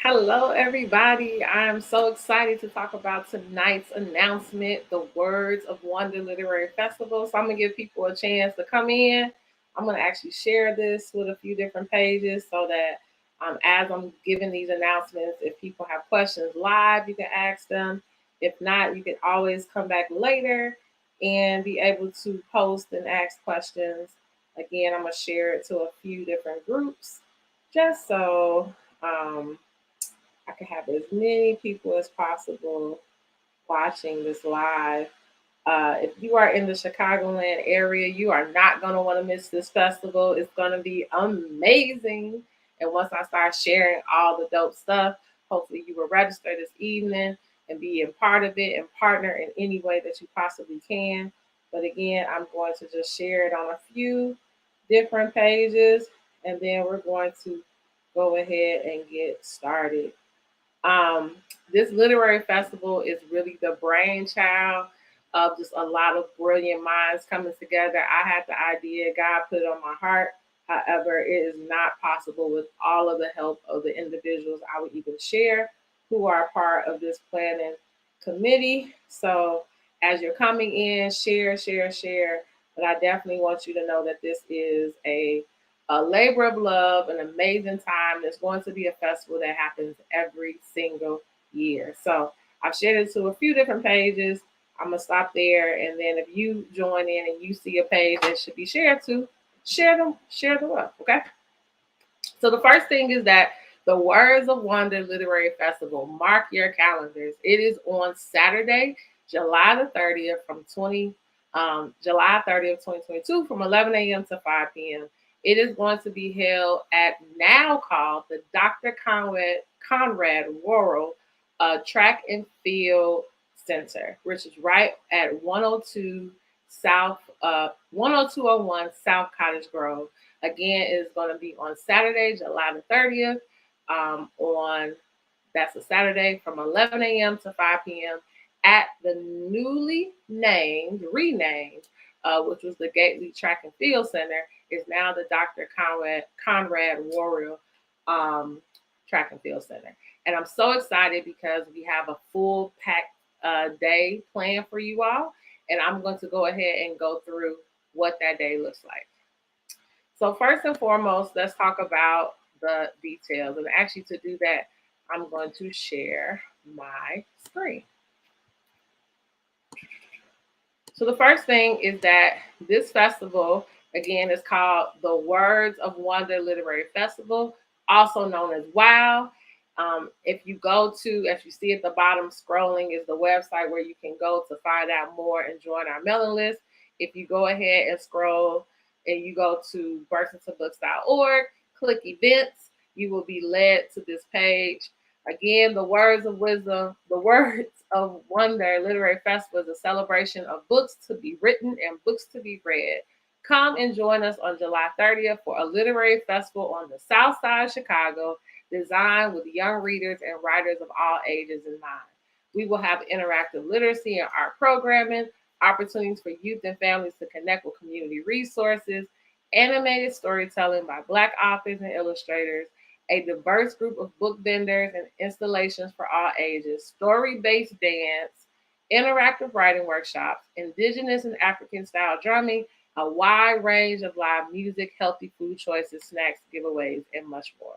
Hello, everybody. I'm so excited to talk about tonight's announcement, the Words of Wonder Literary Festival. So, I'm going to give people a chance to come in. I'm going to actually share this with a few different pages so that as I'm giving these announcements, if people have questions live, you can ask them. If not, you can always come back later and be able to post and ask questions. Again, I'm going to share it to a few different groups just so. I can have as many people as possible watching this live. If you are in the Chicagoland area, you are not going to want to miss this festival. It's going to be amazing. And once I start sharing all the dope stuff, hopefully you will register this evening and be a part of it and partner in any way that you possibly can. But again, I'm going to just share it on a few different pages and then we're going to go ahead and get started. Um, this literary festival is really the brainchild of just a lot of brilliant minds coming together. I had the idea, God put it on my heart. However, it is not possible with all of the help of the individuals I would even share who are part of this planning committee. So, as you're coming in, share, share, share. But I definitely want you to know that this is a labor of love, an amazing time. There's going to be a festival that happens every single year. So I've shared it to a few different pages. I'm gonna stop there, and then if you join in and you see a page that should be shared to, share them up. Okay. So the first thing is that the Words of Wonder Literary Festival. Mark your calendars. It is on Saturday, July the 30th July 30th, 2022 from 11 a.m. to 5 p.m. It is going to be held at now called the Dr. Conrad Worrell Track and Field Center, which is right at 10201 South Cottage Grove. Again, it is going to be on Saturday, July the 30th. On That's a Saturday from 11 a.m. to 5 p.m. at the renamed, which was the Gately Track and Field Center, is now the Dr. Conrad Worrell Track and Field Center. And I'm so excited because we have a full packed day planned for you all. And I'm going to go ahead and go through what that day looks like. So first and foremost, let's talk about the details. And actually to do that, I'm going to share my screen. So the first thing is that this festival, again, is called the Words of Wonder Literary Festival, also known as WOW. If you see at the bottom scrolling is the website where you can go to find out more and join our mailing list. If you go ahead and scroll and you go to burstintonbooks.org, click events, you will be led to this page. Again, the Words of Wisdom, the Words of Wonder Literary Festival is a celebration of books to be written and books to be read. Come and join us on July 30th for a literary festival on the South Side of Chicago, designed with young readers and writers of all ages in mind. We will have interactive literacy and art programming, opportunities for youth and families to connect with community resources, animated storytelling by Black authors and illustrators, a diverse group of book vendors and installations for all ages, story-based dance, interactive writing workshops, indigenous and African style drumming, a wide range of live music, healthy food choices, snacks, giveaways, and much more.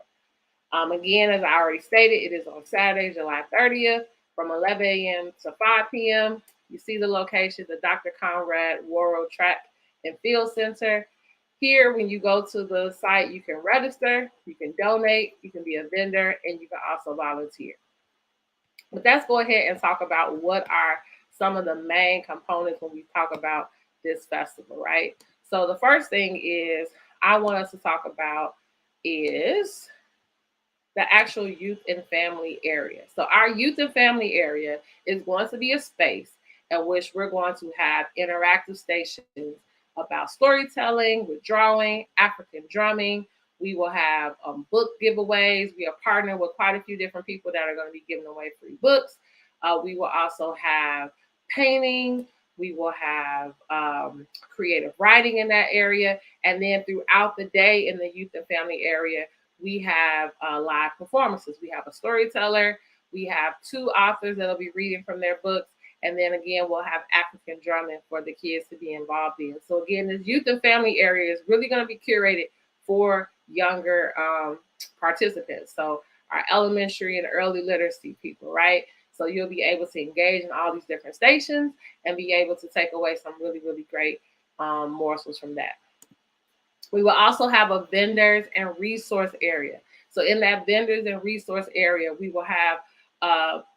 Again, as I already stated, it is on Saturday, July 30th from 11 a.m. to 5 p.m. You see the location, the Dr. Conrad Worrell Track and Field Center. Here, when you go to the site, you can register, you can donate, you can be a vendor, and you can also volunteer. But let's go ahead and talk about what are some of the main components when we talk about this festival, right? So the first thing is I want us to talk about is the actual youth and family area. So our youth and family area is going to be a space in which we're going to have interactive stations about storytelling, with drawing, African drumming. We will have book giveaways. We are partnering with quite a few different people that are going to be giving away free books. We will also have painting. We will have creative writing in that area. And then throughout the day in the youth and family area, we have live performances. We have a storyteller. We have 2 authors that'll be reading from their books. And then again, we'll have African drumming for the kids to be involved in. So again, this youth and family area is really going to be curated for younger participants. So our elementary and early literacy people, right? So you'll be able to engage in all these different stations and be able to take away some really, really great morsels from that. We will also have a vendors and resource area. So in that vendors and resource area, we will have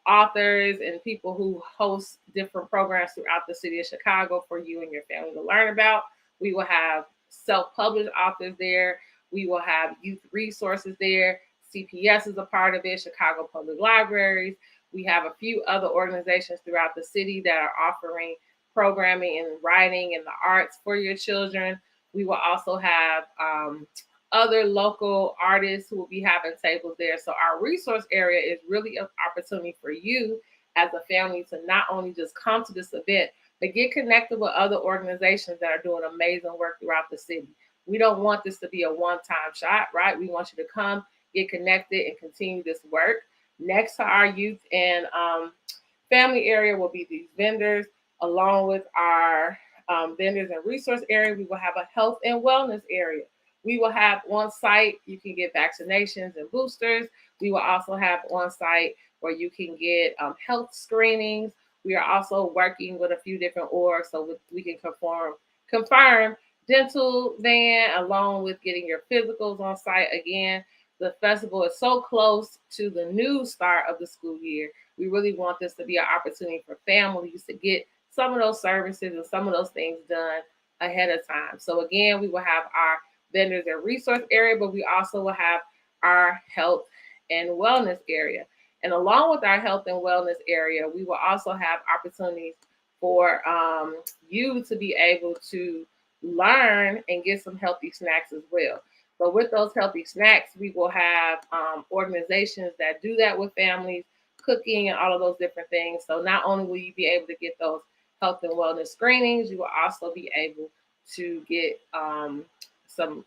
authors and people who host different programs throughout the city of Chicago for you and your family to learn about. We will have self-published authors there. We will have youth resources there. CPS is a part of it, Chicago Public Libraries. We have a few other organizations throughout the city that are offering programming and writing and the arts for your children. We will also have other local artists who will be having tables there. So our resource area is really an opportunity for you as a family to not only just come to this event, but get connected with other organizations that are doing amazing work throughout the city. We don't want this to be a one-time shot, right? We want you to come, get connected, and continue this work. Next to our youth and family area will be these vendors, along with our vendors and resource area. We will have a health and wellness area. We will have on site, you can get vaccinations and boosters. We will also have on site where you can get health screenings. We are also working with a few different orgs so we can confirm dental van along with getting your physicals on site. Again, the festival is so close to the new start of the school year. We really want this to be an opportunity for families to get some of those services and some of those things done ahead of time. So again, we will have our vendors and resource area, but we also will have our health and wellness area. And along with our health and wellness area, we will also have opportunities for you to be able to learn and get some healthy snacks as well. So with those healthy snacks, we will have organizations that do that with families, cooking and all of those different things. So not only will you be able to get those health and wellness screenings, you will also be able to get some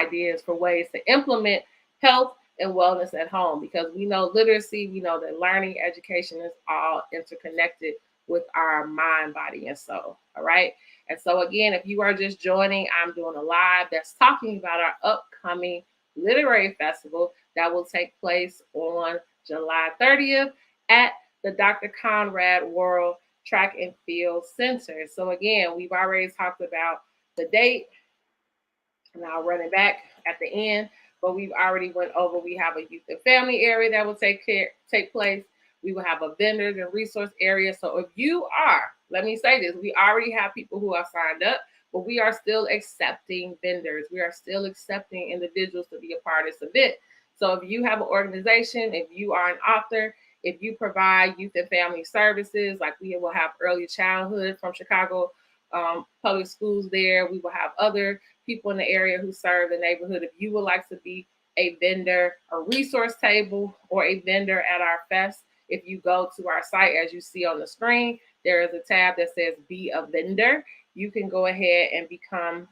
ideas for ways to implement health and wellness at home, because we know literacy, we know that learning, education is all interconnected with our mind, body, and soul. All right. And so again, if you are just joining, I'm doing a live that's talking about our upcoming literary festival that will take place on July 30th at the Dr. Conrad World Track and Field Center. So again, we've already talked about the date, and I'll run it back at the end, but we've already went over. We have a youth and family area that will take place. We will have a vendors and resource area. So if you are, let me say this, we already have people who are signed up, but we are still accepting vendors. We are still accepting individuals to be a part of this event. So if you have an organization, if you are an author, if you provide youth and family services, like we will have early childhood from Chicago public schools there. We will have other people in the area who serve the neighborhood. If you would like to be a vendor, a resource table, or a vendor at our fest, if you go to our site, as you see on the screen, there is a tab that says Be a Vendor. You can go ahead and become,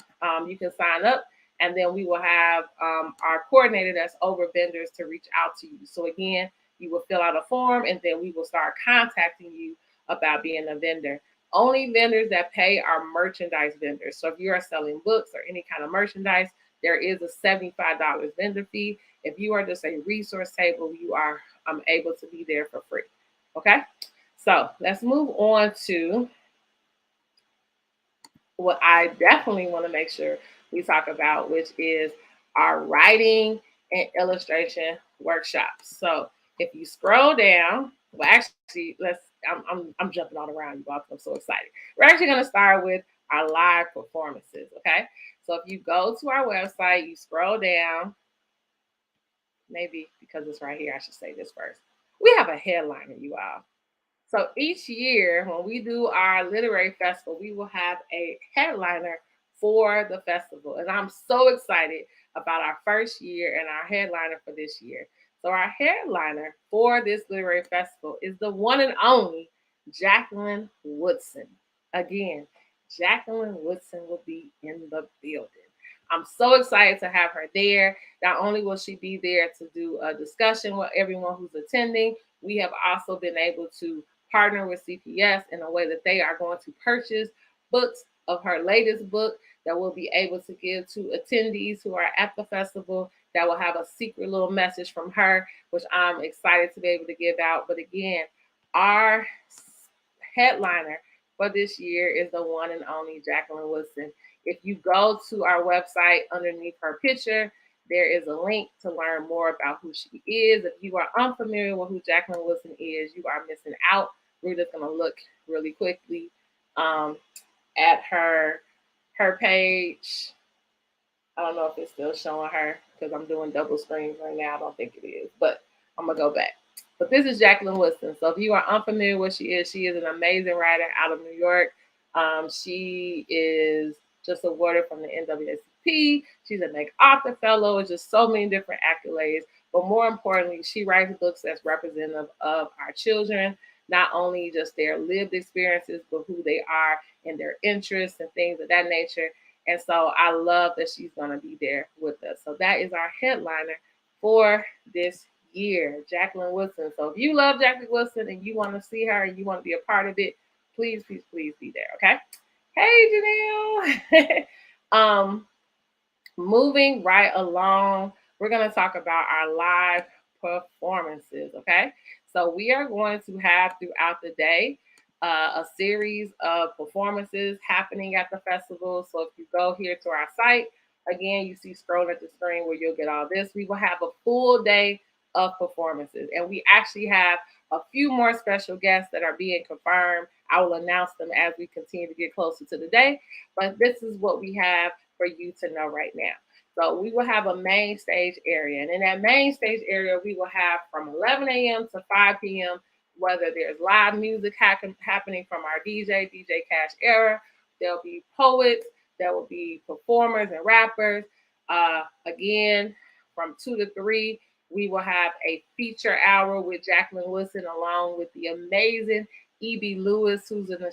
you can sign up, and then we will have our coordinator that's over vendors to reach out to you. So again, you will fill out a form, and then we will start contacting you about being a vendor. Only vendors that pay are merchandise vendors. So if you are selling books or any kind of merchandise, there is a $75 vendor fee. If you are just a resource table, you are able to be there for free. Okay, so let's move on to what I definitely want to make sure we talk about, which is our writing and illustration workshops. So if you scroll down, well, actually, I'm jumping all around you guys. I'm so excited. We're actually going to start with our live performances. Okay, so if you go to our website, you scroll down. Maybe because it's right here, I should say this first. We have a headliner, you all. So each year when we do our literary festival, we will have a headliner for the festival. And I'm so excited about our first year and our headliner for this year. So our headliner for this literary festival is the one and only Jacqueline Woodson. Again, Jacqueline Woodson will be in the building. I'm so excited to have her there. Not only will she be there to do a discussion with everyone who's attending, we have also been able to partner with CPS in a way that they are going to purchase books of her latest book that we'll be able to give to attendees who are at the festival, that will have a secret little message from her, which I'm excited to be able to give out. But again, our headliner for this year is the one and only Jacqueline Woodson. If you go to our website, underneath her picture, there is a link to learn more about who she is. If you are unfamiliar with who Jacqueline Wilson is, you are missing out. We're just going to look really quickly at her page. I don't know if it's still showing her because I'm doing double screens right now. I don't think it is, but I'm going to go back. But this is Jacqueline Woodson. So if you are unfamiliar with she is an amazing writer out of New York. She is just awarded from the NAACP. She's a MacArthur Fellow. It's just so many different accolades. But more importantly, she writes books that's representative of our children, not only just their lived experiences, but who they are and their interests and things of that nature. And so I love that she's going to be there with us. So that is our headliner for this year, Jacqueline Wilson. So if you love Jacqueline Wilson and you want to see her and you want to be a part of it, please, please, please be there. Okay. Hey, Janelle. Moving right along, we're going to talk about our live performances. Okay. So we are going to have throughout the day a series of performances happening at the festival. So if you go here to our site, again, you see scrolling at the screen where you'll get all this. We will have a full day of performances, and we actually have a few more special guests that are being confirmed. I will announce them as we continue to get closer to the day, but this is what we have for you to know right now. So we will have a main stage area, and in that main stage area, we will have from 11 a.m. to 5 p.m., whether there's live music happening from our DJ Cash Era. There'll be poets, there will be performers and rappers. Again, from 2 to 3, we will have a feature hour with Jacqueline Wilson, along with the amazing E.B. Lewis, who's an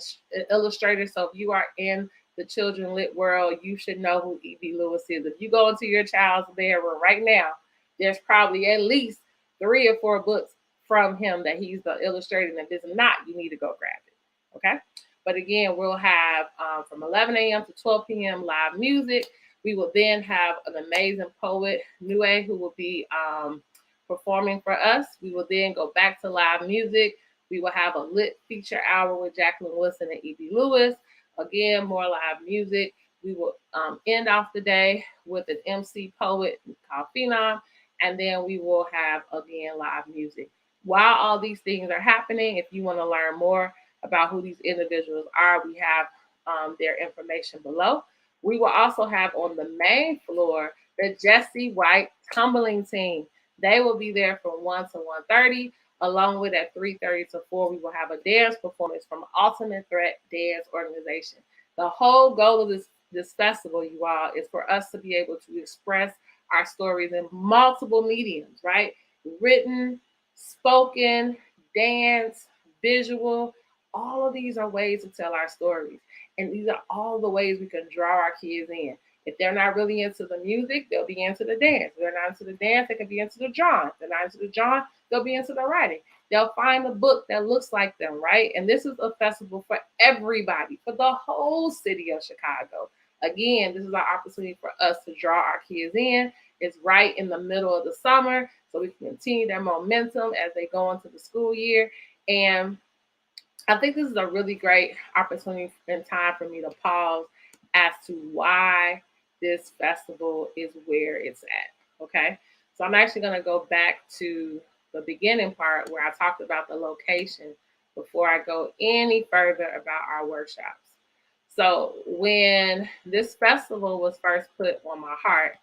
illustrator. So if you are in the children lit world, you should know who E.B. Lewis is. If you go into your child's bedroom right now, there's probably at least 3 or 4 books from him that he's the illustrator. And if it's not, you need to go grab it. Okay. But again, we'll have from 11 a.m. to 12 p.m. live music. We will then have an amazing poet, Nue, who will be performing for us. We will then go back to live music. We will have a lit feature hour with Jacqueline Wilson and E.B. Lewis. Again, more live music. We will end off the day with an MC poet called Phenom, and then we will have, again, live music. While all these things are happening, if you want to learn more about who these individuals are, we have their information below. We will also have on the main floor the Jesse White tumbling team. They will be there from 1 to 1:30, along with at 3:30 to 4, we will have a dance performance from Ultimate Threat Dance Organization. The whole goal of this festival, you all, is for us to be able to express our stories in multiple mediums, right? Written, spoken, dance, visual. All of these are ways to tell our stories. And these are all the ways we can draw our kids in. If they're not really into the music, they'll be into the dance. If they're not into the dance, they can be into the drawing. If they're not into the drawing, they'll be into the writing. They'll find a book that looks like them, right? And this is a festival for everybody, for the whole city of Chicago. Again, this is our opportunity for us to draw our kids in. It's right in the middle of the summer, so we can continue their momentum as they go into the school year. And I think this is a really great opportunity and time for me to pause as to why this festival is where it's at, okay? So I'm actually going to go back to the beginning part where I talked about the location before I go any further about our workshops. So when this festival was first put on my heart,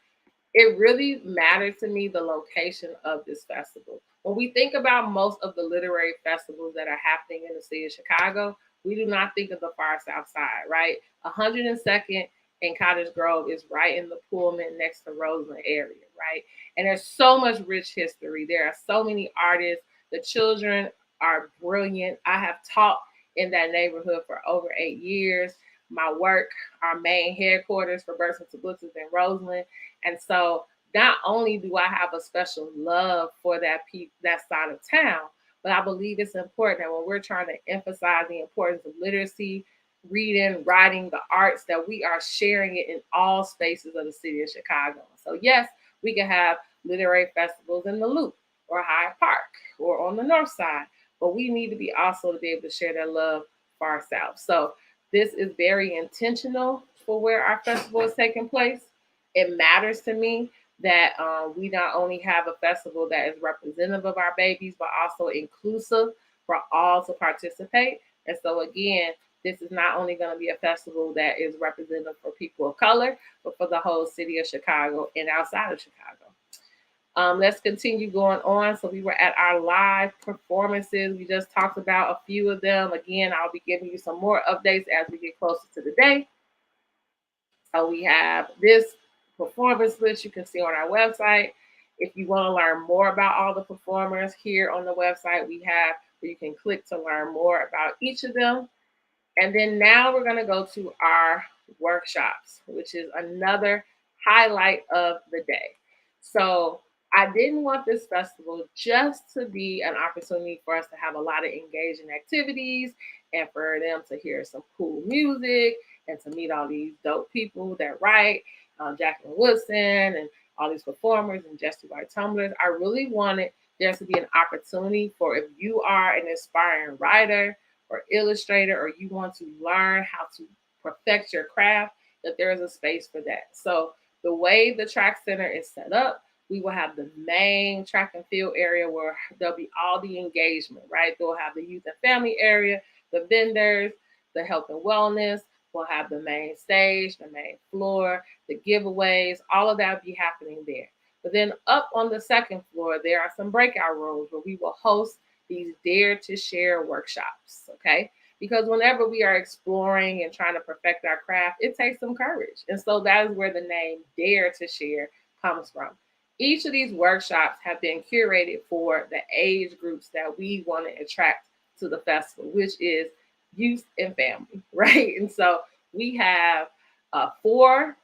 it really mattered to me the location of this festival. When we think about most of the literary festivals that are happening in the city of Chicago, we do not think of the far south side, right? 102nd and Cottage Grove is right in the Pullman next to Roseland area, right? And there's so much rich history. There are so many artists. The children are brilliant. I have taught in that neighborhood for over 8 years. my work, our main headquarters for Births and Blitzes in Roseland. And so not only do I have a special love for that side of town, but I believe it's important that when we're trying to emphasize the importance of literacy, reading, writing, the arts, that we are sharing it in all spaces of the city of Chicago. So yes, we can have literary festivals in the Loop or Hyde Park or on the North Side, but we need to be also to be able to share that love far south. So this is very intentional for where our festival is taking place. It matters to me that we not only have a festival that is representative of our babies, but also inclusive for all to participate. And so again, this is not only going to be a festival that is representative for people of color, but for the whole city of Chicago and outside of Chicago. Let's continue going on. So we were at our live performances. We just talked about a few of them. Again, I'll be giving you some more updates as we get closer to the day. So we have this performance list you can see on our website. If you want to learn more about all the performers here on the website, we have where you can click to learn more about each of them. And then now we're going to go to our workshops, which is another highlight of the day. So I didn't want this festival just to be an opportunity for us to have a lot of engaging activities and for them to hear some cool music and to meet all these dope people that write, Jacqueline Wilson and all these performers and Jesse White tumblers. I really wanted there to be an opportunity for if you are an aspiring writer or illustrator or you want to learn how to perfect your craft, that there is a space for that. So the way the track center is set up, we will have the main track and field area where there'll be all the engagement, right? They'll have the youth and family area, the vendors, the health and wellness. We'll have the main stage, the main floor, the giveaways, all of that will be happening there. But then up on the second floor, there are some breakout rooms where we will host these Dare to Share workshops, okay? Because whenever we are exploring and trying to perfect our craft, it takes some courage. And so that is where the name Dare to Share comes from. Each of these workshops have been curated for the age groups that we want to attract to the festival, which is youth and family, right? And so we have 4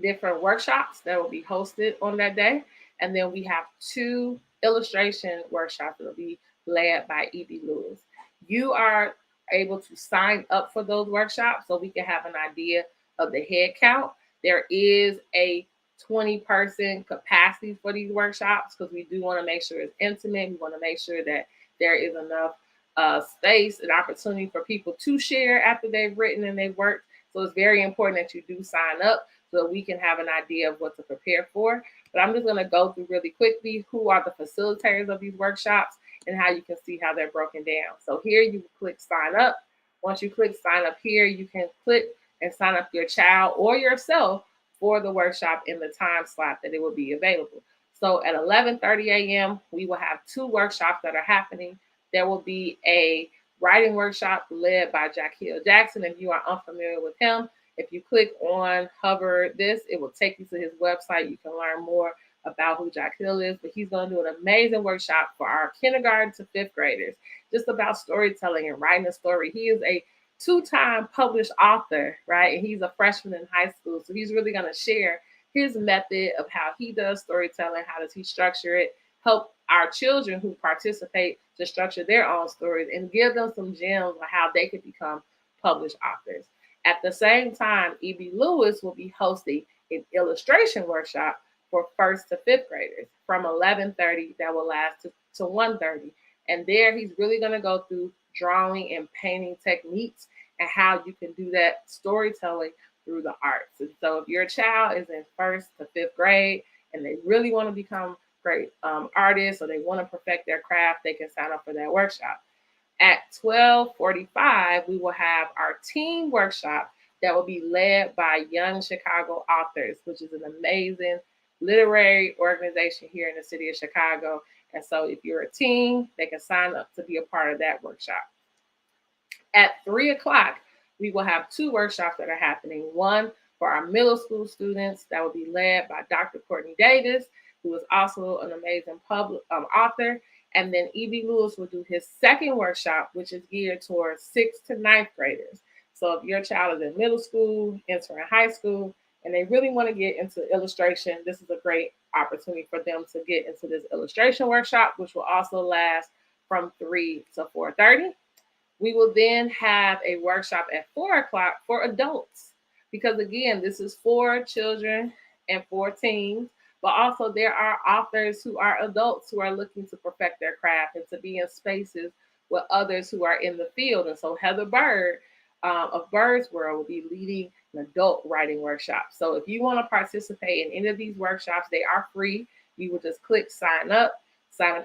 different workshops that will be hosted on that day. And then we have 2 illustration workshops that will be led by E.B. Lewis. You are able to sign up for those workshops so we can have an idea of the head count. There is a 20-person capacity for these workshops because we do want to make sure it's intimate. We want to make sure that there is enough space and opportunity for people to share after they've written and they've worked. So it's very important that you do sign up so we can have an idea of what to prepare for. But I'm just going to go through really quickly who are the facilitators of these workshops and how you can see how they're broken down. So here you click sign up. Once you click sign up here, you can click and sign up your child or yourself for the workshop in the time slot that it will be available. So at 11:30 a.m., we will have 2 workshops that are happening. There will be a writing workshop led by Jacqueline Jackson. If you are unfamiliar with him, if you click on hover this, it will take you to his website. You can learn more about who Jacqueline is, but he's going to do an amazing workshop for our kindergarten to 5th graders, just about storytelling and writing a story. He is a 2-time published author, right? And he's a freshman in high school. So he's really going to share his method of how he does storytelling, how does he structure it, help our children who participate to structure their own stories and give them some gems on how they can become published authors. At the same time, E.B. Lewis will be hosting an illustration workshop for 1st to 5th graders from 11:30 that will last to 1:30. And there he's really going to go through drawing and painting techniques and how you can do that storytelling through the arts. And so if your child is in 1st to 5th grade and they really want to become great artists or they want to perfect their craft, they can sign up for that workshop. At 12:45, we will have our teen workshop that will be led by Young Chicago Authors, which is an amazing literary organization here in the city of Chicago. And so if you're a teen, they can sign up to be a part of that workshop. At 3 o'clock, we will have 2 workshops that are happening. One for our middle school students that will be led by Dr. Courtney Davis, who is also an amazing author. And then E.B. Lewis will do his second workshop, which is geared towards 6th to 9th graders. So if your child is in middle school, entering high school, and they really want to get into illustration, this is a great opportunity for them to get into this illustration workshop, which will also last from 3 to 4:30. We will then have a workshop at 4 o'clock for adults, because again, this is for children and for teens, but also there are authors who are adults who are looking to perfect their craft and to be in spaces with others who are in the field. And so Heather Bird of Bird's World will be leading an adult writing workshop. So if you want to participate in any of these workshops, they are free. You will just click sign up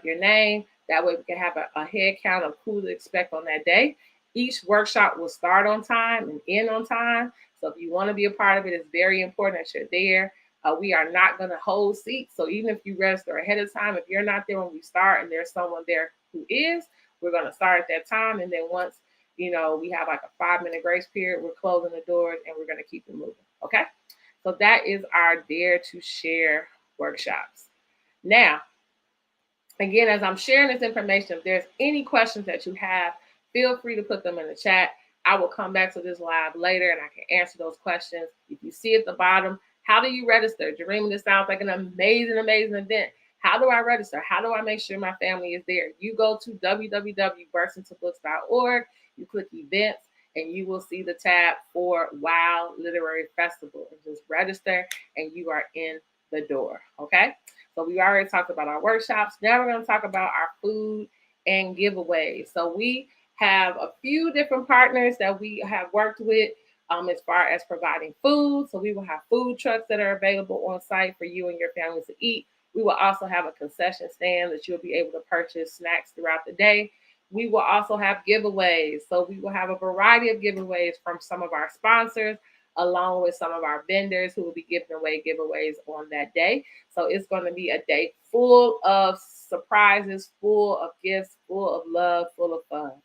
your name. That way we can have a head count of who to expect on that day. Each workshop will start on time and end on time. So if you want to be a part of it, it's very important that you're there. We are not going to hold seats. So even if you register ahead of time, if you're not there when we start and there's someone there who is, we're going to start at that time. And then once, we have like a 5-minute grace period, we're closing the doors and we're going to keep it moving. Okay. So that is our Dare to Share workshops. Now, again, as I'm sharing this information, if there's any questions that you have, feel free to put them in the chat. I will come back to this live later and I can answer those questions. If you see at the bottom, how do you register? Jeremy, this sounds like an amazing, amazing event. How do I register? How do I make sure my family is there? You go to www.burstintoBooks.org, you click events, and you will see the tab for WOW Literary Festival. And just register and you are in the door, okay? So we already talked about our workshops. Now we're going to talk about our food and giveaways. So we have a few different partners that we have worked with as far as providing food. So we will have food trucks that are available on site for you and your family to eat. We will also have a concession stand that you'll be able to purchase snacks throughout the day. We will also have giveaways. So we will have a variety of giveaways from some of our sponsors, along with some of our vendors who will be giving away giveaways on that day. So it's going to be a day full of surprises, full of gifts, full of love, full of fun.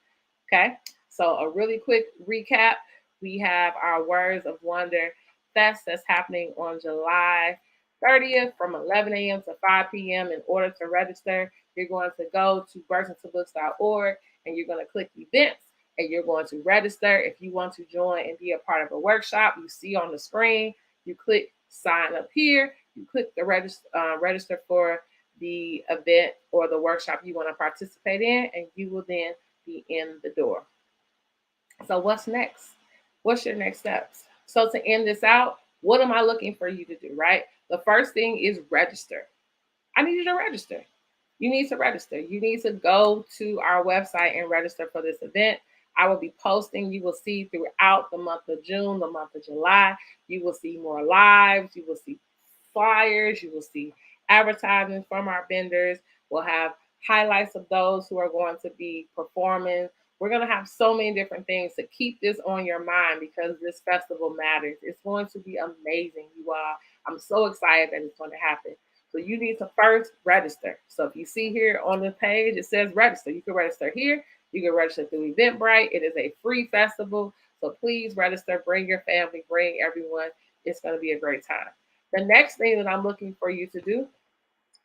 Okay. So a really quick recap. We have our Words of Wonder Fest that's happening on July 30th from 11 a.m. to 5 p.m. In order to register, you're going to go to burstintoBooks.org and you're going to click events and you're going to register. If you want to join and be a part of a workshop, you see on the screen, you click sign up here, you click the register for the event or the workshop you want to participate in, and you will then be in the door. So what's next? What's your next steps? So to end this out, what am I looking for you to do, right? The first thing is register. I need you to register. You need to register. You need to go to our website and register for this event. I will be posting. You will see throughout the month of June, the month of July, you will see more lives. You will see flyers. You will see advertisements from our vendors. We'll have highlights of those who are going to be performing. We're going to have so many different things to keep this on your mind because this festival matters. It's going to be amazing, you all. I'm so excited that it's going to happen. So you need to first register. So if you see here on the page, it says register. You can register here. You can register through Eventbrite. It is a free festival. So please register. Bring your family. Bring everyone. It's going to be a great time. The next thing that I'm looking for you to do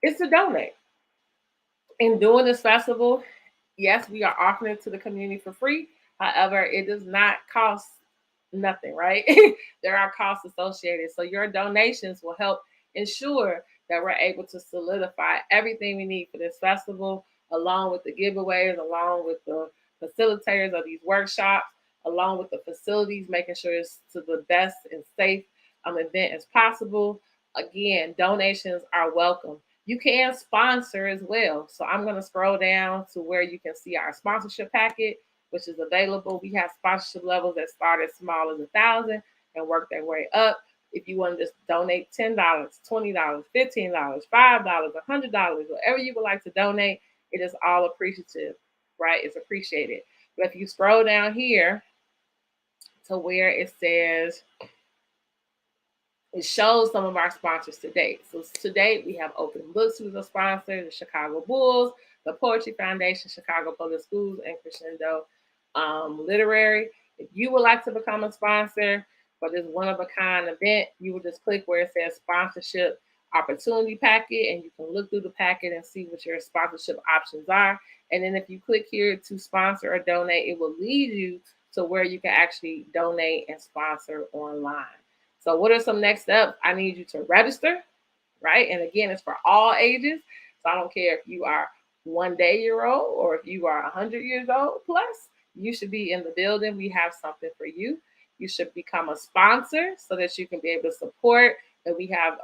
is to donate. In doing this festival, yes, we are offering it to the community for free. However, it does not cost nothing, right? There are costs associated. So your donations will help ensure that we're able to solidify everything we need for this festival, along with the giveaways, along with the facilitators of these workshops, along with the facilities, making sure it's to the best and safe event as possible. Again, donations are welcome. You can sponsor as well. So I'm going to scroll down to where you can see our sponsorship packet, which is available. We have sponsorship levels that start as small as $1,000 and work their way up. If you want to just donate $10, $20, $15, $5, $100, whatever you would like to donate, it is all appreciative, right? It's appreciated. But if you scroll down here to where it says, it shows some of our sponsors to date. So to date, we have Open Books, who's a sponsor, the Chicago Bulls, the Poetry Foundation, Chicago Public Schools, and Crescendo Literary. If you would like to become a sponsor for this one-of-a-kind event, you will just click where it says Sponsorship Opportunity Packet, and you can look through the packet and see what your sponsorship options are. And then if you click here to sponsor or donate, it will lead you to where you can actually donate and sponsor online. So what are some next steps? I need you to register, right? And again, it's for all ages. So I don't care if you are 1 day old or if you are 100 years old plus, you should be in the building. We have something for you. You should become a sponsor so that you can be able to support. And we have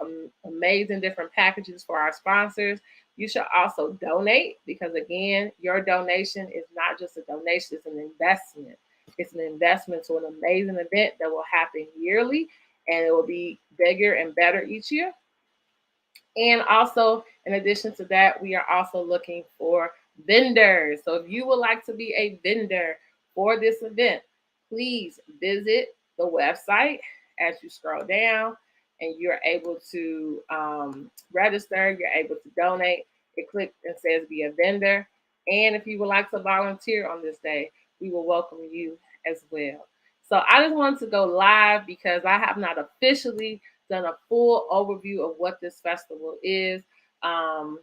amazing different packages for our sponsors. You should also donate because, again, your donation is not just a donation, it's an investment. It's an investment to an amazing event that will happen yearly and it will be bigger and better each year. And also, in addition to that, we are also looking for vendors. So if you would like to be a vendor for this event, please visit the website as you scroll down and you're able to register, you're able to donate. It clicks and says be a vendor. And if you would like to volunteer on this day, we will welcome you as well. So I just wanted to go live because I have not officially done a full overview of what this festival is. Um,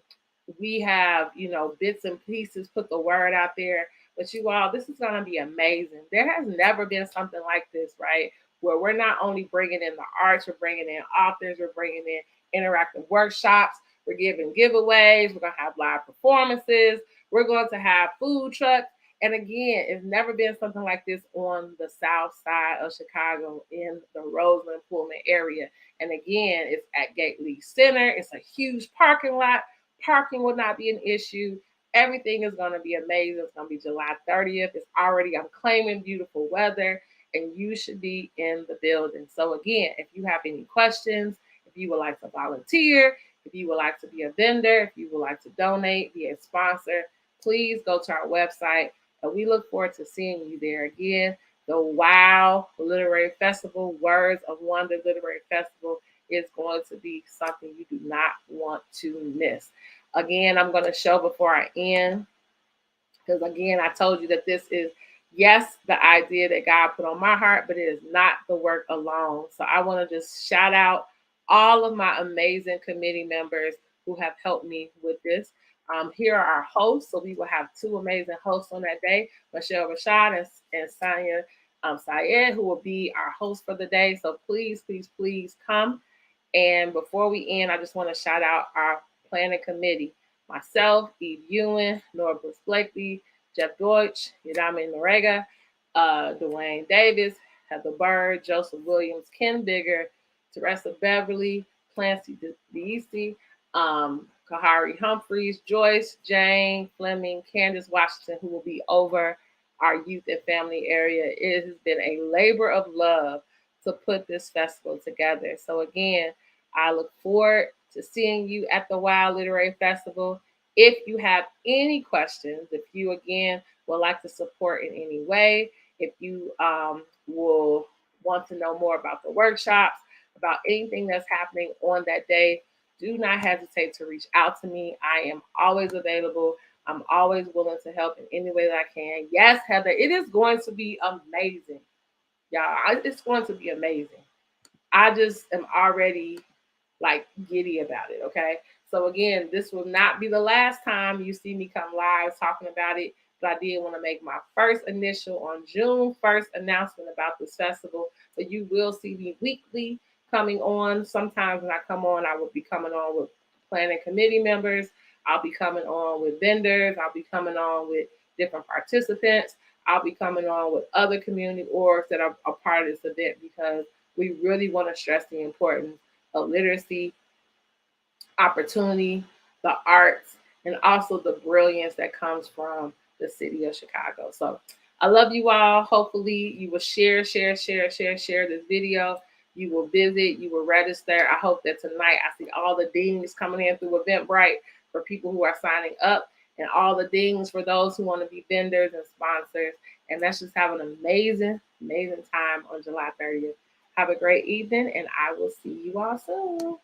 we have, bits and pieces, put the word out there. But you all, this is going to be amazing. There has never been something like this, right? Where we're not only bringing in the arts, we're bringing in authors, we're bringing in interactive workshops, we're giving giveaways, we're going to have live performances, we're going to have food trucks. And again, it's never been something like this on the south side of Chicago in the Roseland Pullman area. And again, it's at Gately Center. It's a huge parking lot. Parking will not be an issue. Everything is going to be amazing. It's going to be July 30th. I'm claiming beautiful weather, and you should be in the building. So again, if you have any questions, if you would like to volunteer, if you would like to be a vendor, if you would like to donate, be a sponsor, please go to our website. And we look forward to seeing you there again. The WOW Literary Festival, Words of Wonder Literary Festival, is going to be something you do not want to miss. Again, I'm going to show before I end, because again, I told you that this is, yes, the idea that God put on my heart, but it is not the work alone. So I want to just shout out all of my amazing committee members who have helped me with this. Here are our hosts. So we will have two amazing hosts on that day, Michelle Rashad and Sonia Syed, who will be our host for the day. So please, please, please come. And before we end, I just want to shout out our planning committee. Myself, Eve Ewan, Nora Bruce Blakely, Jeff Deutsch, Yadame Norega, Dwayne Davis, Heather Bird, Joseph Williams, Ken Bigger, Teresa Beverly, Clancy Deisi, Kahari Humphreys, Joyce, Jane Fleming, Candace Washington, who will be over our youth and family area. It has been a labor of love to put this festival together. So again, I look forward to seeing you at the WOW Literary Festival. If you have any questions, if you again would like to support in any way, if you will want to know more about the workshops, about anything that's happening on that day, do not hesitate to reach out to me. I am always available. I'm always willing to help in any way that I can. Yes, Heather, it is going to be amazing. Y'all, it's going to be amazing. I just am already like giddy about it, okay? So again, this will not be the last time you see me come live talking about it, but I did want to make my first initial on June 1st announcement about this festival. So you will see me weekly coming on. Sometimes when I come on, I will be coming on with planning committee members. I'll be coming on with vendors. I'll be coming on with different participants. I'll be coming on with other community orgs that are a part of this event because we really want to stress the importance of literacy, opportunity, the arts, and also the brilliance that comes from the city of Chicago. So I love you all. Hopefully you will share this video. You will visit, you will register. I hope that tonight I see all the dings coming in through Eventbrite for people who are signing up and all the dings for those who want to be vendors and sponsors. And let's just have an amazing, amazing time on July 30th. Have a great evening, and I will see you all soon.